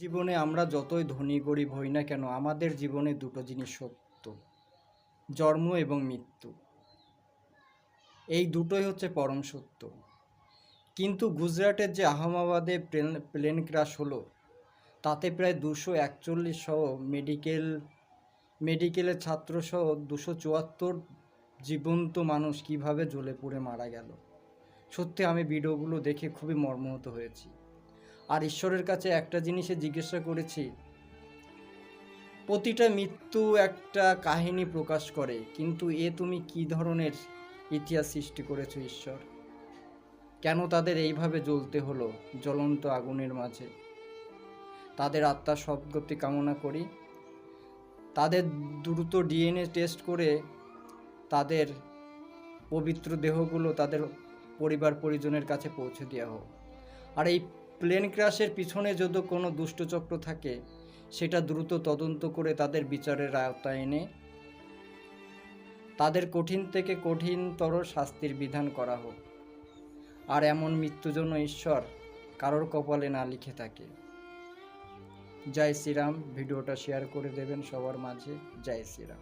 জীবনে আমরা যতই ধনী গরিব হই না কেন, আমাদের জীবনে দুটো জিনিস সত্য: জন্ম এবং মৃত্যু। এই দুটোই হচ্ছে পরম সত্য। কিন্তু গুজরাটের যে আহমেদাবাদে প্লেন ক্র্যাশ হলো, তাতে প্রায় 241 সহ মেডিকেলের ছাত্রসহ 274 জীবন্ত মানুষ কিভাবে জ্বলে পুড়ে মারা গেল। সত্যি আমি ভিডিওগুলো দেখে খুবই মর্মাহত হয়েছি। আর ঈশ্বরের কাছে একটা জিনিসে জিজ্ঞাসা করেছি, প্রতিটা মৃত্যু একটা কাহিনী প্রকাশ করে, কিন্তু তুমি কি ধরনের ইতিহাস সৃষ্টি করেছো ঈশ্বর? কেন তাদের এইভাবে জ্বলতে হলো জ্বলন্ত আগুনের মাঝে? তাদের আত্মার সদ্গতি কামনা করি। তাদের দ্রুত ডিএনএ টেস্ট করে তাদের পবিত্র দেহগুলো তাদের পরিবার পরিজনের কাছে পৌঁছে দেওয়া হোক। আর এই প্লেন ক্র্যাশের পিছনে যদি কোনো দুষ্টচক্র থাকে, সেটা দ্রুত তদন্ত করে তাদের বিচারের আওতায় এনে তাদের কঠিন থেকে কঠিনতর শাস্তির বিধান করা হোক। আর এমন মৃত্যু যেন ঈশ্বর কারোর কপালে না লিখে থাকে। জয় শ্রীরাম। ভিডিওটা শেয়ার করে দেবেন সবার মাঝে। জয় শ্রীরাম।